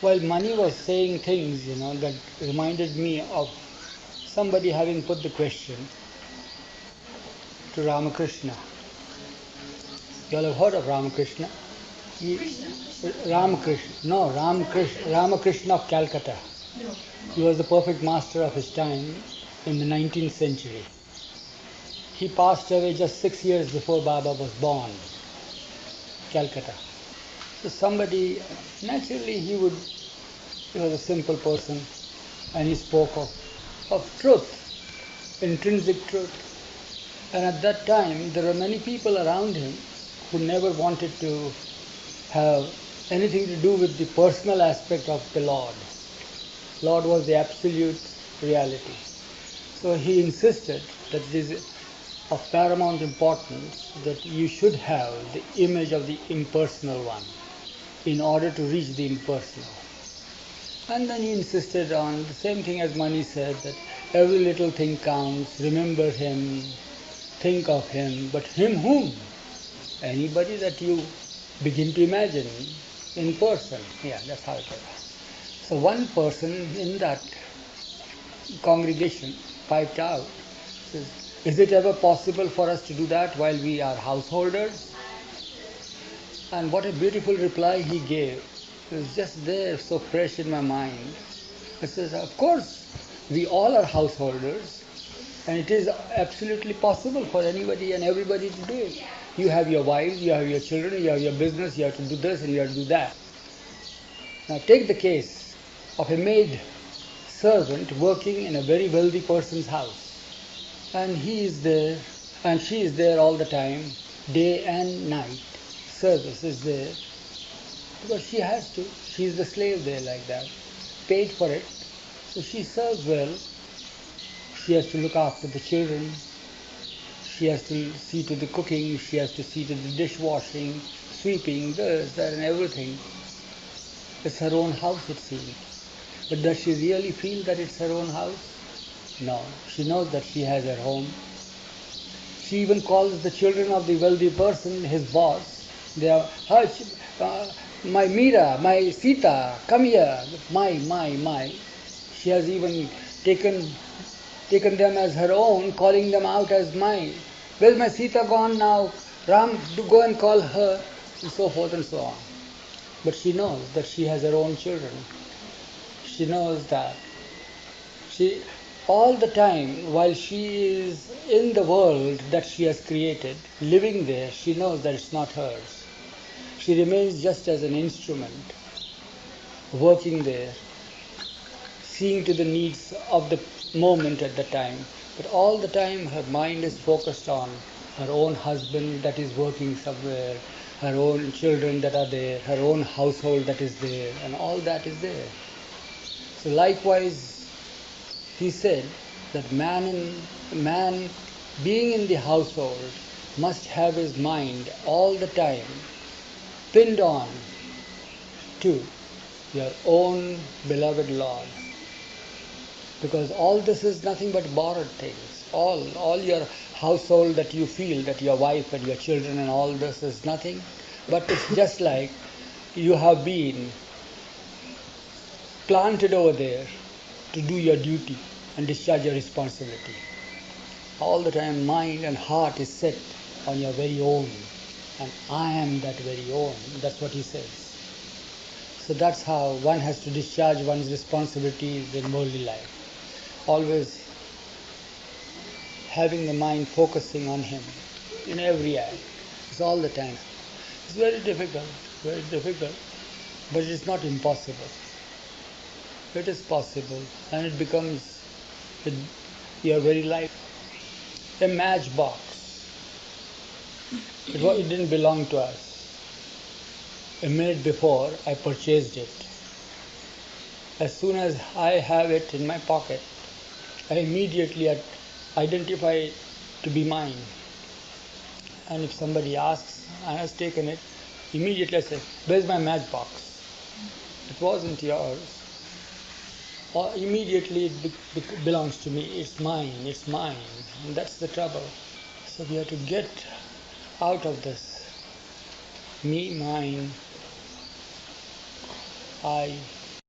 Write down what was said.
While Mani was saying things, that reminded me of somebody having put the question to Ramakrishna. You all have heard of Ramakrishna? Ramakrishna. No, Ramakrishna of Calcutta. He was the perfect master of his time in the 19th century. He passed away just 6 years before Baba was born, Calcutta. So somebody, naturally he was a simple person, and he spoke of truth, intrinsic truth. And at that time, there were many people around him who never wanted to have anything to do with the personal aspect of the Lord. Lord was the absolute reality. So he insisted that it is of paramount importance that you should have the image of the impersonal one in order to reach the impersonal. And then he insisted on the same thing as Mani said, that every little thing counts, remember him, think of him, but him whom? Anybody that you begin to imagine in person. Yeah, that's how it is. So one person in that congregation piped out, says, is it ever possible for us to do that while we are householders? And what a beautiful reply he gave. It was just there, so fresh in my mind. It says, of course, we all are householders, and it is absolutely possible for anybody and everybody to do it. You have your wives, you have your children, you have your business, you have to do this and you have to do that. Now take the case of a maid servant working in a very wealthy person's house. And he is there, and she is there all the time, day and night. Service is there, because she has to. She is the slave there like that, paid for it. So she serves well. She has to look after the children. She has to see to the cooking. She has to see to the dishwashing, sweeping, this, that, and everything. It's her own house, it seems. But does she really feel that it's her own house? No, she knows that she has her home. She even calls the children of the wealthy person his boss. They are, my Meera, my Sita, come here, my. She has even taken them as her own, calling them out as mine. Where's my Sita gone now? Ram, do go and call her, and so forth and so on. But she knows that she has her own children. She knows that. She, all the time, while she is in the world that she has created, living there, she knows that it's not hers. She remains just as an instrument, working there, seeing to the needs of the moment at the time. But all the time her mind is focused on her own husband that is working somewhere, her own children that are there, her own household that is there, and all that is there. So likewise, he said that man being in the household must have his mind all the time pinned on to your own beloved Lord. Because all this is nothing but borrowed things. All your household that you feel, that your wife and your children and all this is nothing, but it's just like you have been planted over there to do your duty and discharge your responsibility. All the time mind and heart is set on your very own, and I am that very own. That's what he says. So that's how one has to discharge one's responsibilities in worldly life. Always having the mind focusing on him in every act. It's all the time. It's very difficult, but it's not impossible. It is possible, and it becomes your very life. A matchbox. It didn't belong to us. A minute before, I purchased it. As soon as I have it in my pocket, I immediately identify it to be mine. And if somebody asks, I have taken it, immediately I say, where's my matchbox? It wasn't yours. Or immediately it belongs to me. It's mine. And that's the trouble. So we have to get out of this me, mine, I,